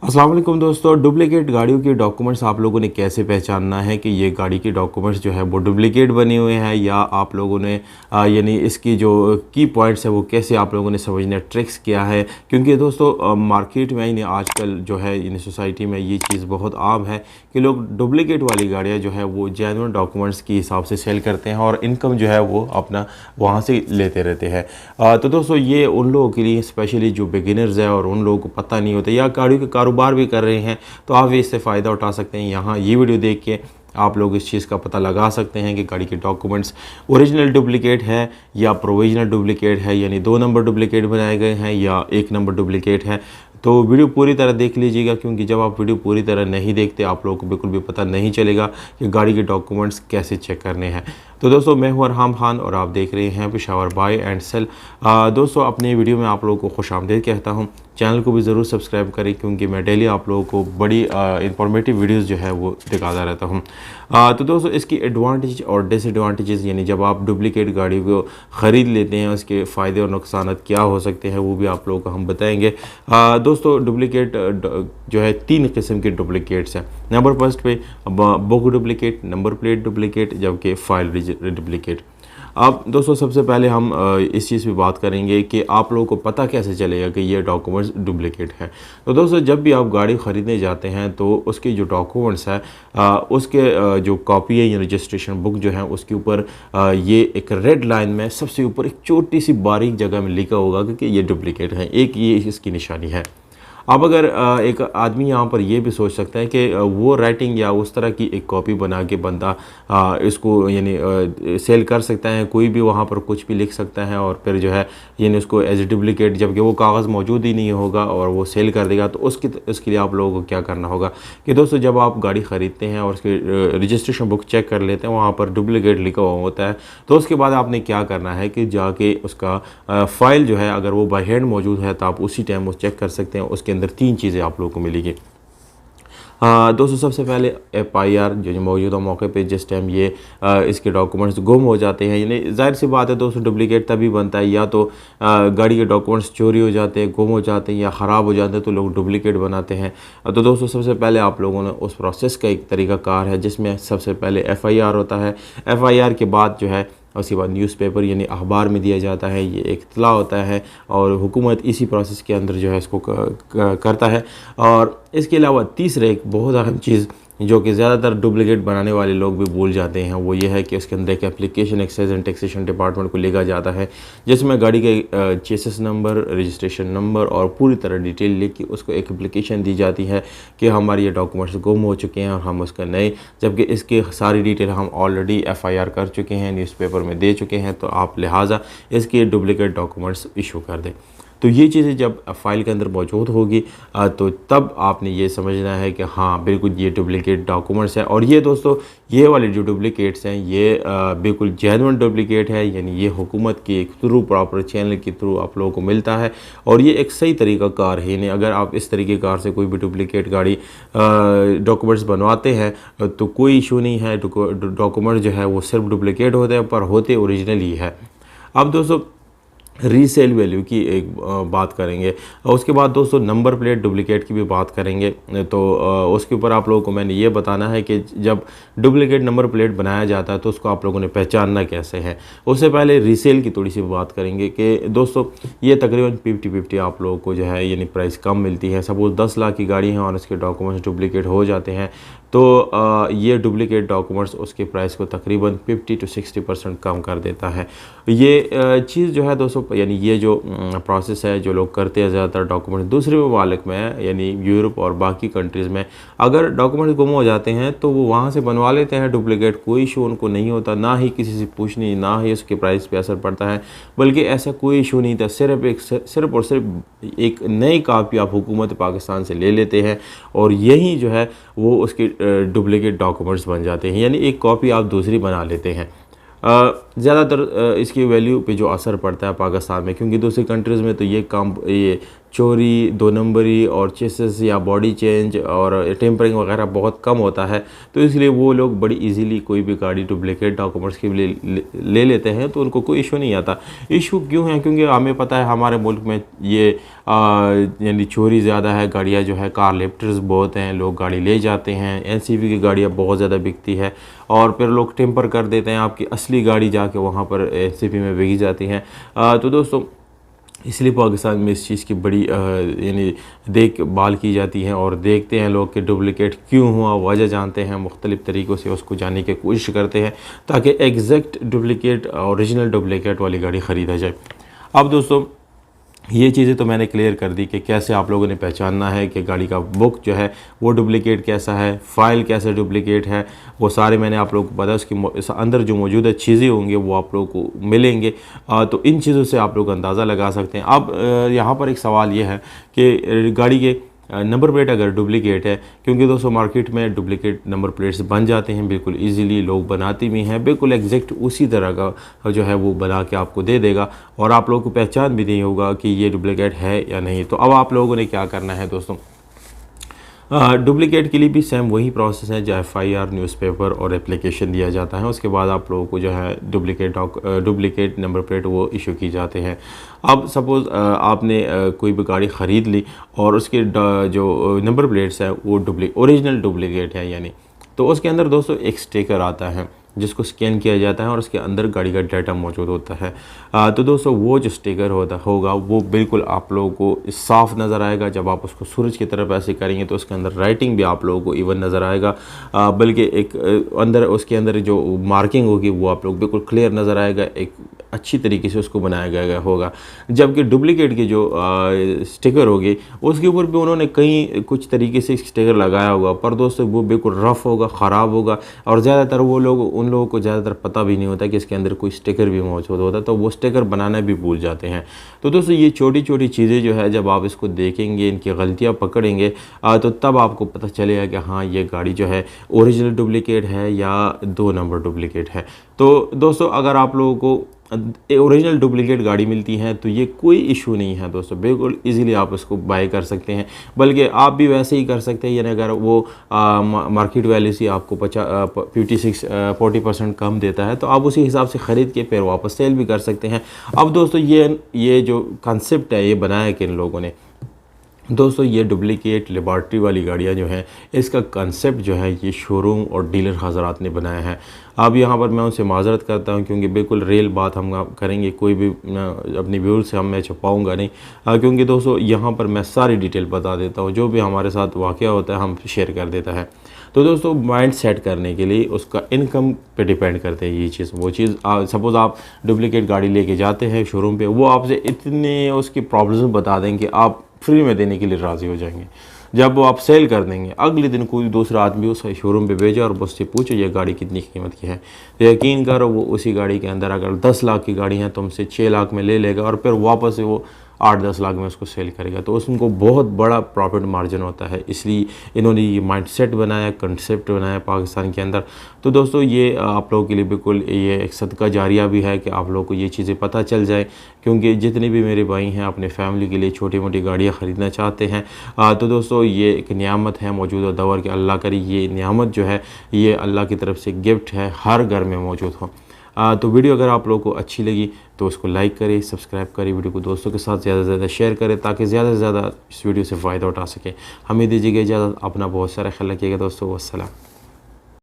अस्सलाम वालेकुम दोस्तों, डुप्लिकेट गाड़ियों के डॉक्यूमेंट्स आप लोगों ने कैसे पहचानना है कि ये गाड़ी के डॉक्यूमेंट्स जो है वो डुप्लिकेट बने हुए हैं या आप लोगों ने यानी इसकी जो की पॉइंट्स है वो कैसे आप लोगों ने समझने ट्रिक्स किया है। क्योंकि दोस्तों मार्केट में यानी आजकल जो है इन सोसाइटी में ये चीज़ बहुत आम है कि लोग डुप्लिकेट वाली गाड़ियाँ जो है वो जेन्युइन डॉक्यूमेंट्स के हिसाब से सेल करते हैं और इनकम जो है वो अपना वहाँ से लेते रहते हैं। तो दोस्तों ये उन लोगों के लिए स्पेशली जो बिगिनर्स है और उन लोगों को पता नहीं होता या गाड़ियों के कारोबार भी कर रहे हैं तो आप भी इससे फ़ायदा उठा सकते हैं। यहाँ ये वीडियो देख के आप लोग इस चीज़ का पता लगा सकते हैं कि गाड़ी के डॉक्यूमेंट्स ओरिजिनल डुप्लिकेट है या प्रोविजनल डुप्लिकेट है, यानी 2 नंबर डुप्लिकेट बनाए गए हैं या 1 नंबर डुप्लिकेट है। तो वीडियो पूरी तरह देख लीजिएगा, क्योंकि जब आप वीडियो पूरी तरह नहीं देखते आप लोगों को बिल्कुल भी पता नहीं चलेगा कि गाड़ी के डॉक्यूमेंट्स कैसे चेक करने हैं। तो दोस्तों मैं हूं अरहाम खान और आप देख रहे हैं पेशावर बाय एंड सेल। दोस्तों अपने वीडियो में आप लोगों को खुशामदीद कहता हूं। चैनल को भी ज़रूर सब्सक्राइब करें क्योंकि मैं डेली आप लोगों को बड़ी इंफॉर्मेटिव वीडियोस जो है वो दिखाता रहता हूं। तो दोस्तों इसकी एडवांटेज और डिसएडवांटेजेस, यानी जब आप डुप्लिकेट गाड़ी को ख़रीद लेते हैं उसके फ़ायदे और नुकसान क्या हो सकते हैं वो भी आप लोगों को हम बताएंगे। दोस्तों डुप्लिकेट जो है 3 किस्म के डुप्लिकेट्स हैं। नंबर फर्स्ट पे book duplicate, number plate duplicate, जबकि फाइल डुप्लिकेट। अब दोस्तों सबसे पहले हम इस चीज़ पे बात करेंगे कि आप लोगों को पता कैसे चलेगा कि ये डॉक्यूमेंट्स डुप्लिकेट है। तो दोस्तों जब भी आप गाड़ी ख़रीदने जाते हैं तो उसके जो डॉक्यूमेंट्स है उसके जो कॉपी है या रजिस्ट्रेशन बुक जो है उसके ऊपर ये एक रेड लाइन में सबसे ऊपर एक छोटी सी बारीक जगह में लिखा होगा कि ये डुप्लिकेट है। एक ये इसकी निशानी है। अब अगर एक आदमी यहाँ पर ये भी सोच सकता है कि वो राइटिंग या उस तरह की एक कॉपी बना के बंदा इसको यानी सेल कर सकता है, कोई भी वहाँ पर कुछ भी लिख सकता है और फिर जो है यानी उसको एज ए डुप्लिकेट, जबकि वो कागज़ मौजूद ही नहीं होगा और वो सेल कर देगा। तो उसके लिए आप लोगों को क्या करना होगा कि दोस्तों जब आप गाड़ी ख़रीदते हैं और उसकी रजिस्ट्रेशन बुक चेक कर लेते हैं, वहाँ पर डुप्लिकेट लिखा हुआ होता है। तो उसके बाद आपने क्या करना है कि जाके उसका फ़ाइल जो है अगर वो बाय हैंड मौजूद है तो आप उसी टाइम वो चेक कर सकते हैं। उसके अंदर 3 चीज़ें आप लोगों को मिलेगी। दोस्तों सबसे पहले FIR जो मौजूदा मौके पे जिस टाइम ये इसके डॉक्यूमेंट्स गुम हो जाते हैं, यानी जाहिर सी बात है दोस्तों डुप्लिकेट तभी बनता है या तो गाड़ी के डॉक्यूमेंट्स चोरी हो जाते हैं, गुम हो जाते हैं या ख़राब हो जाते हैं तो लोग डुप्लिकेट बनाते हैं। तो दोस्तों सबसे पहले आप लोगों ने उस प्रोसेस का एक तरीक़ाकार है जिसमें सबसे पहले FIR होता है। FIR के बाद जो है उसके बाद न्यूज़पेपर यानी अखबार में दिया जाता है, ये एक इत्तला होता है और हुकूमत इसी प्रोसेस के अंदर जो है इसको करता है। और इसके अलावा तीसरा एक बहुत अहम चीज़ जो कि ज़्यादातर डुप्लिकेट बनाने वाले लोग भी भूल जाते हैं वो ये है कि उसके अंदर एक application excise and taxation department को लिखा जाता है जिसमें गाड़ी के चेसिस नंबर, रजिस्ट्रेशन नंबर और पूरी तरह डिटेल लिख के उसको एक एप्लीकेशन दी जाती है कि हमारे ये डॉक्यूमेंट्स गुम हो चुके हैं और हम उसका नए, जबकि इसकी सारी डिटेल हम ऑलरेडी FIR कर चुके हैं, न्यूज़पेपर में दे चुके हैं, तो आप लिहाजा इसके डुप्लिकेट डॉक्यूमेंट्स इशू कर दें। तो ये चीज़ें जब फाइल के अंदर मौजूद होगी तो तब आपने ये समझना है कि हाँ बिल्कुल ये डुप्लिकेट डॉक्यूमेंट्स हैं। और ये दोस्तों ये वाले जो डुप्लिकेट्स हैं ये बिल्कुल जेन्युइन डुप्लिकेट है, यानी ये हुकूमत के थ्रू प्रॉपर चैनल के थ्रू आप लोगों को मिलता है और ये एक सही तरीका कार है। यानी अगर आप इस तरीके कार से कोई भी डुप्लिकेट गाड़ी डॉक्यूमेंट्स बनवाते हैं तो कोई इशू नहीं है। डॉक्यूमेंट जो है वो सिर्फ डुप्लिकेट होते हैं पर होते ओरिजिनल ही है। अब दोस्तों रीसेल वैल्यू की एक बात करेंगे और उसके बाद दोस्तों नंबर प्लेट डुप्लिकेट की भी बात करेंगे। तो उसके ऊपर आप लोगों को मैंने ये बताना है कि जब डुप्लिकेट नंबर प्लेट बनाया जाता है तो उसको आप लोगों ने पहचानना कैसे है। उससे पहले रीसेल की थोड़ी सी बात करेंगे कि दोस्तों ये तकरीबन 50-50 आप लोगों को जो है यानी प्राइस कम मिलती है। सपोज़ 10 लाख की गाड़ी है और उसके डॉक्यूमेंट्स डुप्लिकेट हो जाते हैं तो ये डुप्लिकेट डॉक्यूमेंट्स उसके प्राइस को तकरीबन 50 to 60% कम कर देता है। ये चीज़ जो है दोस्तों यानी ये जो प्रोसेस है जो लोग करते हैं ज़्यादातर डॉक्यूमेंट दूसरे ममालिक में यानी यूरोप और बाकी कंट्रीज़ में, अगर डॉक्यूमेंट गुम हो जाते हैं तो वो वहाँ से बनवा लेते हैं डुप्लिकेट, कोई इशू उनको नहीं होता, ना ही किसी से पूछनी, ना ही उसके प्राइस पे असर पड़ता है, बल्कि ऐसा कोई इशू नहीं था। सिर्फ और सिर्फ एक नई कापी आप हुकूमत पाकिस्तान से ले लेते हैं और यही जो है वो उसके डुप्लिकेट डॉक्यूमेंट्स बन जाते हैं, यानी एक कॉपी आप दूसरी बना लेते हैं। ज़्यादातर इसकी वैल्यू पे जो असर पड़ता है पाकिस्तान में, क्योंकि दूसरी कंट्रीज़ में तो ये काम ये चोरी, 2 नंबरी और चेसिस या बॉडी चेंज और टेम्परिंग वगैरह बहुत कम होता है। तो इसलिए वो लोग बड़ी इजीली कोई भी गाड़ी डुप्लीकेट डॉक्यूमेंट्स के लिए ले लेते हैं, तो उनको कोई इशू नहीं आता। इशू क्यों है? क्योंकि हमें पता है हमारे मुल्क में ये यानी चोरी ज़्यादा है, गाड़ियाँ जो है कार लिफ्टर्स बहुत हैं, लोग गाड़ी ले जाते हैं, एनसीवी की गाड़ियाँ बहुत ज़्यादा बिकती है और फिर लोग टेम्पर कर देते हैं, आपकी असली गाड़ी जाके वहाँ पर एनसीवी में बिक जाती हैं। तो दोस्तों इसलिए पाकिस्तान में इस चीज़ की बड़ी यानी देखभाल की जाती है और देखते हैं लोग कि डुप्लिकेट क्यों हुआ, वजह जानते हैं, मुख्तलिफ़ तरीक़ों से उसको जानने की कोशिश करते हैं ताकि एग्जैक्ट डुप्लिकेट ओरिजिनल डुप्लिकेट वाली गाड़ी ख़रीदा जाए। अब दोस्तों ये चीज़ें तो मैंने क्लियर कर दी कि कैसे आप लोगों ने पहचानना है कि गाड़ी का बुक जो है वो डुप्लिकेट कैसा है, फ़ाइल कैसे डुप्लिकेट है, वो सारे मैंने आप लोगों को बताया। उसके अंदर जो मौजूदा चीज़ें होंगी वो आप लोगों को मिलेंगे। तो इन चीज़ों से आप लोग अंदाज़ा लगा सकते हैं। अब यहाँ पर एक सवाल ये है कि गाड़ी के नंबर प्लेट अगर डुप्लिकेट है, क्योंकि दोस्तों मार्केट में डुप्लिकेट नंबर प्लेट्स बन जाते हैं, बिल्कुल इजीली लोग बनाते भी हैं, बिल्कुल एग्जैक्ट उसी तरह का जो है वो बना के आपको दे देगा और आप लोगों को पहचान भी नहीं होगा कि ये डुप्लिकेट है या नहीं। तो अब आप लोगों ने क्या करना है दोस्तों, डुप्लिकेट के लिए भी सेम वही प्रोसेस है, जो FIR न्यूज़पेपर और एप्लीकेशन दिया जाता है, उसके बाद आप लोगों को जो है डुप्लिकेट नंबर प्लेट वो इशू की जाते हैं। अब सपोज़ आपने कोई भी गाड़ी ख़रीद ली और उसके जो नंबर प्लेट्स है वो ओरिजिनल डुप्लिकेट है यानी, तो उसके अंदर दोस्तों एक स्टिकर आता है जिसको स्कैन किया जाता है और उसके अंदर गाड़ी का डाटा मौजूद होता है। तो दोस्तों वो जो स्टिकर होगा वो बिल्कुल आप लोगों को साफ़ नज़र आएगा। जब आप उसको सूरज की तरफ ऐसे करेंगे तो उसके अंदर राइटिंग भी आप लोगों को इवन नज़र आएगा, बल्कि एक उसके अंदर जो मार्किंग होगी वो आप लोग बिल्कुल क्लियर नज़र आएगा, एक अच्छी तरीके से उसको बनाया गया होगा। जबकि डुप्लिकेट की जो स्टिकर होगी उसके ऊपर भी उन्होंने कुछ तरीके से स्टिकर लगाया होगा, पर दोस्तों वो बिल्कुल रफ़ होगा, ख़राब होगा और ज़्यादातर उन लोगों को ज़्यादातर पता भी नहीं होता कि इसके अंदर कोई स्टिकर भी मौजूद होता है, तो वो स्टिकर बनाना भी भूल जाते हैं। तो दोस्तों ये छोटी छोटी चीज़ें जो है जब आप इसको देखेंगे, इनकी गलतियाँ पकड़ेंगे, तो तब आपको पता चलेगा कि हाँ ये गाड़ी जो है ओरिजिनल डुप्लिकेट है या 2 नंबर डुप्लिकेट है। तो दोस्तों अगर आप लोगों को ओरिजिनल डुप्लिकेट गाड़ी मिलती है तो ये कोई इशू नहीं है दोस्तों, बिल्कुल इजीली आप इसको बाय कर सकते हैं, बल्कि आप भी वैसे ही कर सकते हैं। यानी अगर वो मार्केट वैल्यू से आपको 40% कम देता है तो आप उसी हिसाब से ख़रीद के फिर वापस सेल भी कर सकते हैं। अब दोस्तों ये जो कंसेप्ट है ये बनाया किन लोगों ने दोस्तों, ये डुप्लिकेट लेबॉर्ट्री वाली गाड़ियाँ जो हैं इसका कंसेप्ट जो है ये शोरूम और डीलर हज़रात ने बनाया है। अब यहाँ पर मैं उनसे माज़रत करता हूँ क्योंकि बिल्कुल रियल बात हम करेंगे, कोई भी अपनी व्यूल से मैं छुपाऊँगा नहीं, क्योंकि दोस्तों यहाँ पर मैं सारी डिटेल बता देता हूँ, जो भी हमारे साथ वाक़या होता है हम शेयर कर देता है। तो दोस्तों माइंड सेट करने के लिए उसका इनकम पे डिपेंड करते हैं ये चीज़। वो चीज़ सपोज़ आप डुप्लिकेट गाड़ी लेके जाते हैं शोरूम पे, वो आपसे इतने उसकी प्रॉब्लम्स बता देंगे आप फ्री में देने के लिए राज़ी हो जाएंगे। जब वो आप सेल कर देंगे, अगले दिन कोई दूसरा आदमी उस शोरूम पे भेजे और उससे पूछो ये गाड़ी कितनी कीमत की है, तो यकीन करो वो उसी गाड़ी के अंदर अगर 10 लाख की गाड़ी है तो हमसे 6 लाख में ले लेगा और फिर वापस से वो 8-10 लाख में उसको सेल करेगा। तो उसको बहुत बड़ा प्रॉफिट मार्जिन होता है, इसलिए इन्होंने ये माइंडसेट बनाया, कंसेप्ट बनाया पाकिस्तान के अंदर। तो दोस्तों ये आप लोगों के लिए बिल्कुल ये एक सदका जारिया भी है कि आप लोगों को ये चीज़ें पता चल जाए, क्योंकि जितने भी मेरे भाई हैं अपने फैमिली के लिए छोटी मोटी गाड़ियाँ ख़रीदना चाहते हैं, तो दोस्तों ये एक नियामत है मौजूदा दौर के। अल्लाह करी ये नियामत जो है ये अल्लाह की तरफ से गिफ्ट है, हर घर में मौजूद हो। तो वीडियो अगर आप लोगों को अच्छी लगी तो उसको लाइक करें, सब्सक्राइब करें, वीडियो को दोस्तों के साथ ज़्यादा से ज़्यादा शेयर करें ताकि ज़्यादा से ज़्यादा इस वीडियो से फ़ायदा उठा सकें। हमें दीजिएगा इजाज़त, अपना बहुत सारा ख्याल रखिएगा दोस्तों। वस्सलाम।